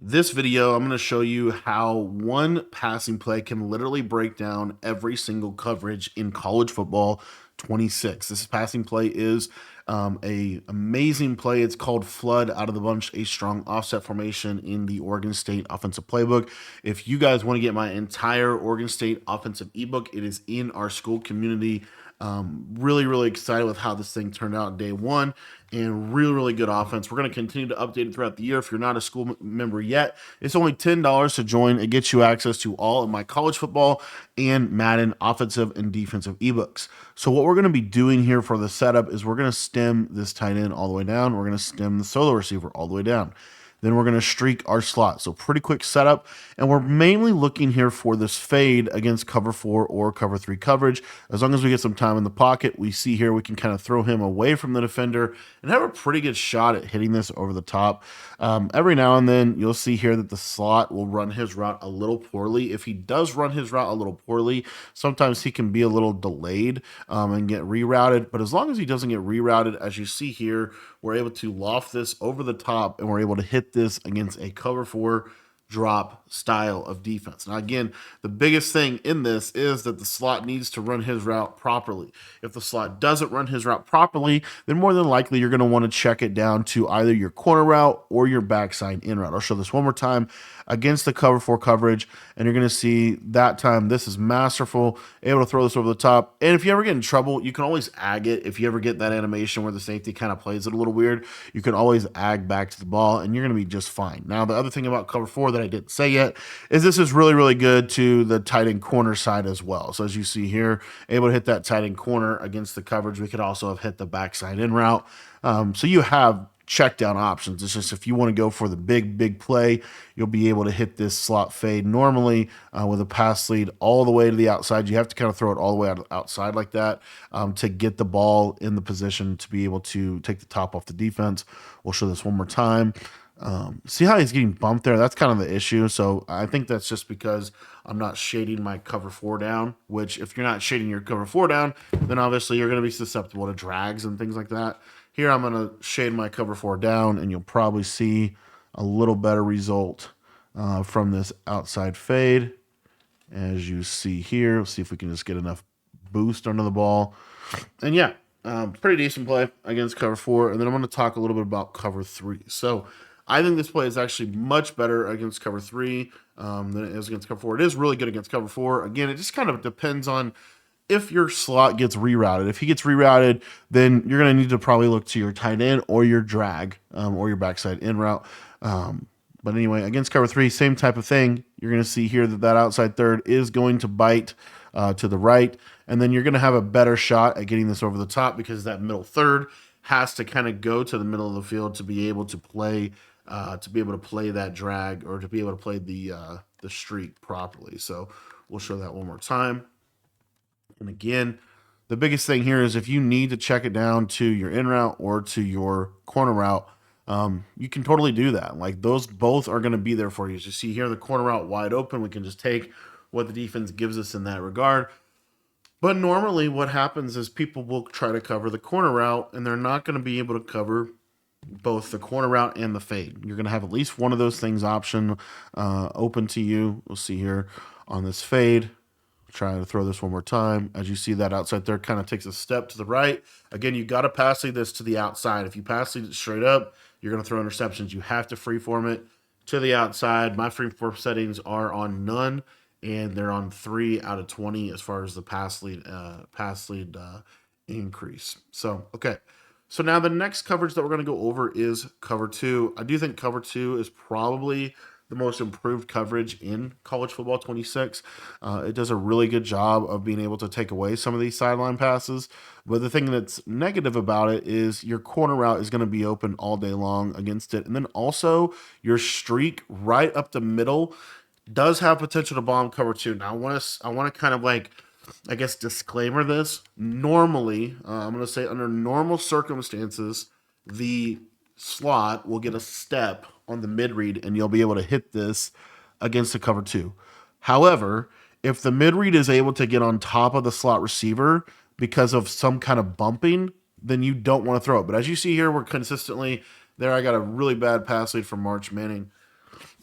This video, I'm going to show you how one passing play can literally break down every single coverage in college football 26. This passing play is a amazing play. It's called Flood out of the bunch, a strong offset formation in the Oregon State offensive playbook. If you guys want to get my entire Oregon State offensive ebook, it is in our school community. Really excited with how this thing turned out day one, and really good offense. We're going to continue to update it throughout the year. If you're not a school member yet, it's only $10 to join. It gets you access to all of my college football and Madden offensive and defensive ebooks. So what we're going to be doing here for the setup is we're going to stem this tight end all the way down. We're going to stem the solo receiver all the way down. Then we're going to streak our slot. So pretty quick setup. And we're mainly looking here for this fade against cover 4 or cover 3 coverage. As long as we get some time in the pocket, we see here we can kind of throw him away from the defender and have a pretty good shot at hitting this over the top. Every now and then you'll see here that the slot will run his route a little poorly. If he does run his route a little poorly, sometimes he can be a little delayed and get rerouted. But as long as he doesn't get rerouted, as you see here, we're able to loft this over the top and we're able to hit this against a cover 4 drop style of defense. Now, again, the biggest thing in this is that the slot needs to run his route properly. If the slot doesn't run his route properly, then more than likely you're going to want to check it down to either your corner route or your backside in route. I'll show this one more time against the cover 4 coverage, and you're going to see that time this is masterful, able to throw this over the top. And if you ever get in trouble, you can always ag it. If you ever get that animation where the safety kind of plays it a little weird, you can always ag back to the ball, and you're going to be just fine. Now, the other thing about cover 4 that I didn't say yet is this is really good to the tight end corner side as well. So as you see here, able to hit that tight end corner against the coverage. We could also have hit the backside in route. So you have check down options. It's just if you want to go for the big play, you'll be able to hit this slot fade normally with a pass lead all the way to the outside. You have to kind of throw it all the way outside like that to get the ball in the position to be able to take the top off the defense. We'll show this one more time. See how he's getting bumped there? That's kind of the issue. So I think that's just because I'm not shading my cover 4 down, which if you're not shading your cover 4 down, then obviously you're going to be susceptible to drags and things like that. Here I'm going to shade my cover 4 down, and you'll probably see a little better result from this outside fade. As you see here, let's see if we can just get enough boost under the ball. And yeah, pretty decent play against cover 4. And then I'm going to talk a little bit about cover 3. So I think this play is actually much better against cover 3 than it is against cover 4. It is really good against cover 4. Again, it just kind of depends on if your slot gets rerouted. If he gets rerouted, then you're going to need to probably look to your tight end or your drag or your backside in route. But anyway, against cover 3, same type of thing. You're going to see here that outside third is going to bite to the right. And then you're going to have a better shot at getting this over the top because that middle third has to kind of go to the middle of the field to be able to play that drag or to be able to play the streak properly. So we'll show that one more time. And again, the biggest thing here is if you need to check it down to your in route or to your corner route, you can totally do that. Like those both are going to be there for you. As you see here, the corner route wide open. We can just take what the defense gives us in that regard. But normally what happens is people will try to cover the corner route, and they're not going to be able to cover both the corner route and the fade. You're going to have at least one of those things open to you. We'll see here on this fade. Trying to throw this one more time. As you see, that outside third kind of takes a step to the right. Again, you got to pass lead this to the outside. If you pass lead it straight up, you're going to throw interceptions. You have to freeform it to the outside. My freeform settings are on none, and they're on 3 out of 20 as far as the pass lead increase. So, okay. So now the next coverage that we're going to go over is cover 2. I do think cover 2 is probably the most improved coverage in college football 26. It does a really good job of being able to take away some of these sideline passes. But the thing that's negative about it is your corner route is going to be open all day long against it. And then also your streak right up the middle does have potential to bomb cover 2. Now I want to kind of like, I guess, disclaimer this. Normally, I'm going to say under normal circumstances, the slot will get a step on the mid read and you'll be able to hit this against the cover 2. However, if the mid read is able to get on top of the slot receiver because of some kind of bumping, then you don't want to throw it. But as you see here, we're consistently there. I got a really bad pass lead from March Manning.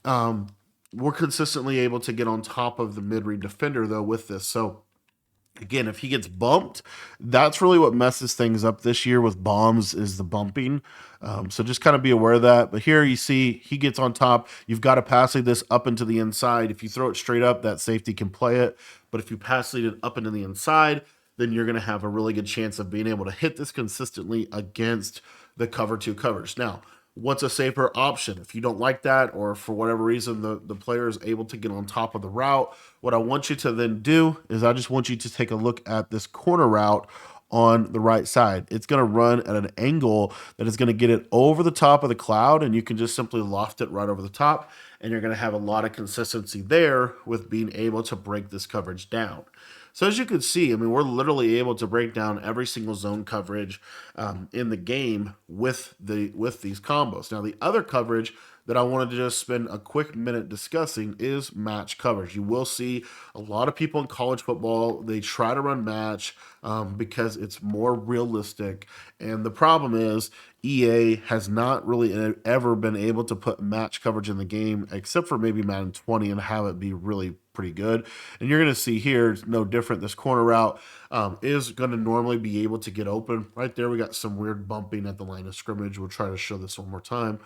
We're consistently able to get on top of the mid-read defender though with this. So again, if he gets bumped, that's really what messes things up this year with bombs is the bumping. So just kind of be aware of that. But here you see he gets on top. You've got to pass lead this up into the inside. If you throw it straight up, that safety can play it. But if you pass lead it up into the inside, then you're going to have a really good chance of being able to hit this consistently against the cover two covers. Now, what's a safer option? If you don't like that, or for whatever reason the player is able to get on top of the route, what I want you to then do is I just want you to take a look at this corner route on the right side. It's going to run at an angle that is going to get it over the top of the cloud, and you can just simply loft it right over the top, and you're going to have a lot of consistency there with being able to break this coverage down. So as you can see, I mean, we're literally able to break down every single zone coverage in the game with these combos. Now, the other coverage that I wanted to just spend a quick minute discussing is match coverage. You will see a lot of people in college football, they try to run match because it's more realistic. And the problem is EA has not really ever been able to put match coverage in the game, except for maybe Madden 20, and have it be really pretty good. And you're going to see here, it's no different. This corner route is going to normally be able to get open. Right there, we got some weird bumping at the line of scrimmage. We'll try to show this one more time.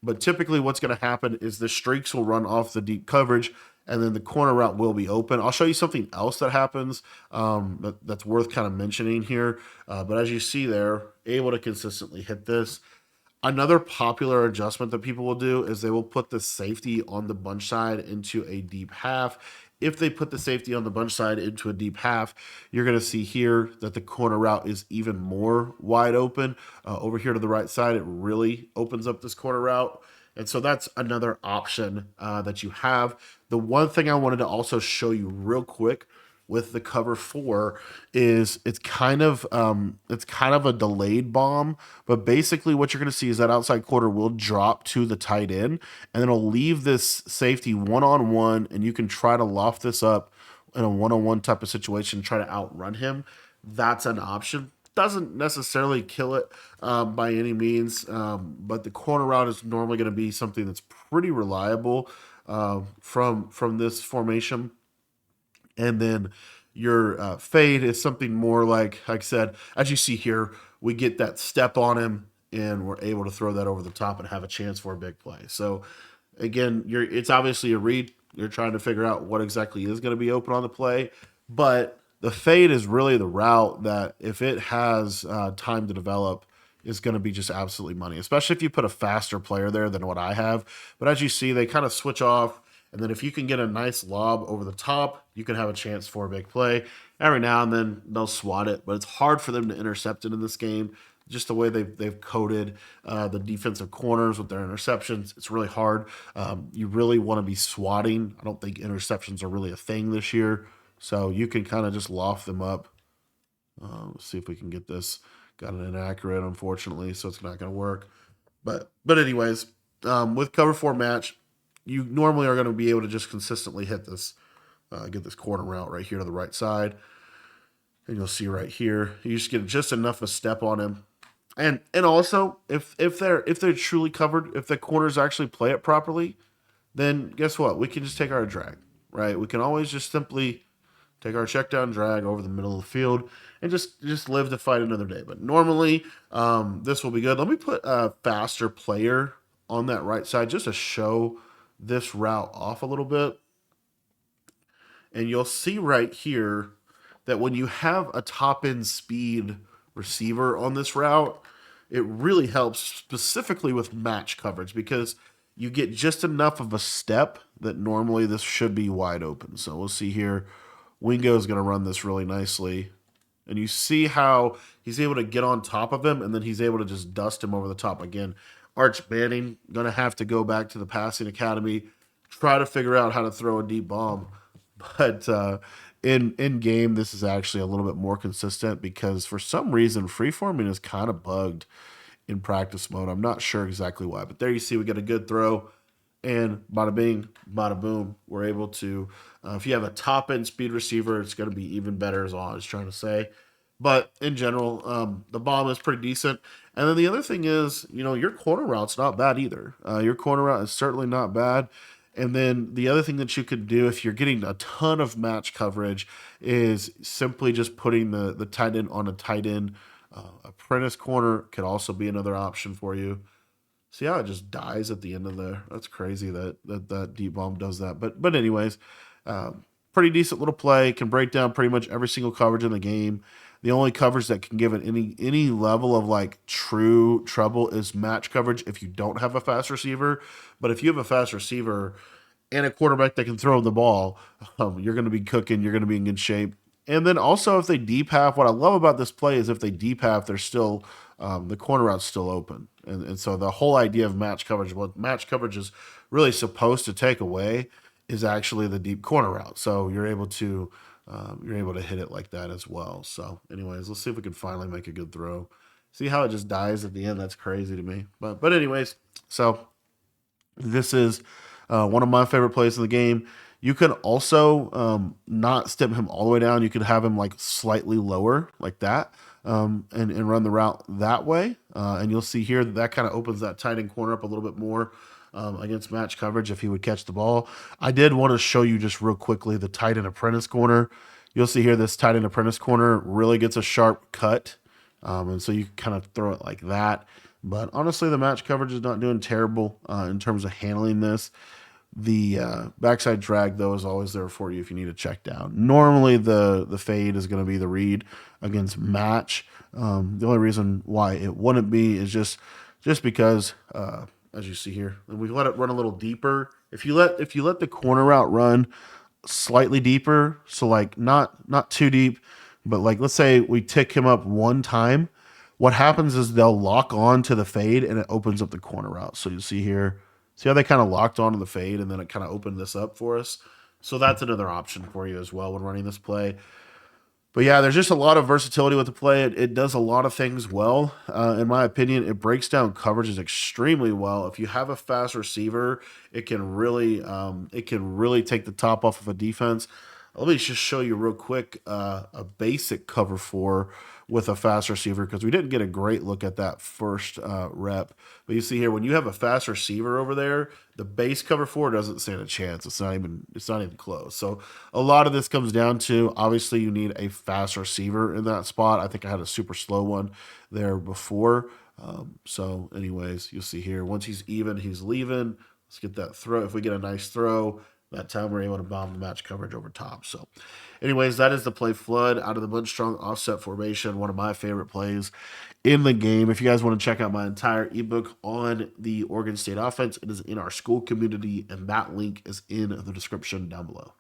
But typically what's going to happen is the streaks will run off the deep coverage, and then the corner route will be open. I'll show you something else that happens that's worth kind of mentioning here. But as you see there, able to consistently hit this. Another popular adjustment that people will do is they will put the safety on the bunch side into a deep half. If they put the safety on the bunch side into a deep half, you're going to see here that the corner route is even more wide open. Over here to the right side, it really opens up this corner route. And so that's another option that you have. The one thing I wanted to also show you real quick with the cover four is it's kind of a delayed bomb, but basically what you're going to see is that outside quarter will drop to the tight end, and then it'll leave this safety one-on-one, and you can try to loft this up in a one-on-one type of situation, try to outrun him. That's an option. Doesn't necessarily kill it by any means, but the corner route is normally going to be something that's pretty reliable from this formation. And then your fade is something more like I said, as you see here, we get that step on him and we're able to throw that over the top and have a chance for a big play. So again, it's obviously a read. You're trying to figure out what exactly is going to be open on the play, but the fade is really the route that if it has time to develop is going to be just absolutely money, especially if you put a faster player there than what I have. But as you see, they kind of switch off. And then if you can get a nice lob over the top, you can have a chance for a big play. Every now and then they'll swat it, but it's hard for them to intercept it in this game. Just the way they've coded the defensive corners with their interceptions, it's really hard. You really want to be swatting. I don't think interceptions are really a thing this year. So you can kind of just loft them up. Let's see if we can get this. Got it inaccurate, unfortunately, so it's not going to work. But anyways, with cover four match, you normally are going to be able to just consistently hit this, get this corner route right here to the right side. And you'll see right here, you just get just enough of a step on him. And also, if they're truly covered, if the corners actually play it properly, then guess what? We can just take our drag, right? We can always just simply take our check down drag over the middle of the field and just live to fight another day. But normally, this will be good. Let me put a faster player on that right side just to show this route off a little bit. And you'll see right here that when you have a top end speed receiver on this route, it really helps specifically with match coverage because you get just enough of a step that normally this should be wide open. So we'll see here. Wingo is going to run this really nicely. And you see how he's able to get on top of him and then he's able to just dust him over the top. Again, Arch Manning going to have to go back to the passing academy, try to figure out how to throw a deep bomb. But in game, this is actually a little bit more consistent because for some reason, freeforming is kind of bugged in practice mode. I'm not sure exactly why, but there you see we get a good throw. And bada bing, bada boom, we're able to, if you have a top end speed receiver, it's going to be even better, is all I was trying to say. But in general, the bomb is pretty decent. And then the other thing is, your corner route's not bad either. Your corner route is certainly not bad. And then the other thing that you could do if you're getting a ton of match coverage is simply just putting the tight end on a tight end. Apprentice corner could also be another option for you. See how it just dies at the end of there? That's crazy that deep bomb does that. But anyways, pretty decent little play. Can break down pretty much every single coverage in the game. The only coverage that can give it any level of like true trouble is match coverage if you don't have a fast receiver. But if you have a fast receiver and a quarterback that can throw the ball, you're going to be cooking. You're going to be in good shape. And then also, if they deep half, what I love about this play is if they deep half, they're still the corner route's still open. And so the whole idea of match coverage, what match coverage is really supposed to take away, is actually the deep corner route. So you're able to hit it like that as well. So, anyways, let's see if we can finally make a good throw. See how it just dies at the end? That's crazy to me. But anyways, so this is one of my favorite plays in the game. You can also not step him all the way down. You could have him like slightly lower, like that, and run the route that way. And you'll see here that kind of opens that tight end corner up a little bit more against match coverage if he would catch the ball. I did want to show you just real quickly the tight end apprentice corner. You'll see here this tight end apprentice corner really gets a sharp cut. And so you kind of throw it like that. But honestly, the match coverage is not doing terrible in terms of handling this. The backside drag, though, is always there for you if you need to check down. Normally, the fade is going to be the read against match. The only reason why it wouldn't be is just because, as you see here, we let it run a little deeper. If you let the corner route run slightly deeper, so like not too deep, but like let's say we tick him up one time, what happens is they'll lock on to the fade and it opens up the corner route. So you see here, see how they kind of locked onto the fade and then it kind of opened this up for us. So that's another option for you as well when running this play. But yeah, there's just a lot of versatility with the play. It does a lot of things well. In my opinion, it breaks down coverages extremely well. If you have a fast receiver, it can really take the top off of a defense. Let me just show you real quick a basic cover four with a fast receiver because we didn't get a great look at that first rep. But you see here when you have a fast receiver over there, the base cover four doesn't stand a chance. It's not even close. So a lot of this comes down to obviously you need a fast receiver in that spot. I think I had a super slow one there before. So anyways, you'll see here once he's even, he's leaving. Let's get that throw. If we get a nice throw, that time we're able to bomb the match coverage over top. So, anyways, that is the play flood out of the Mud Strong offset formation. One of my favorite plays in the game. If you guys want to check out my entire ebook on the Oregon State offense, it is in our school community, and that link is in the description down below.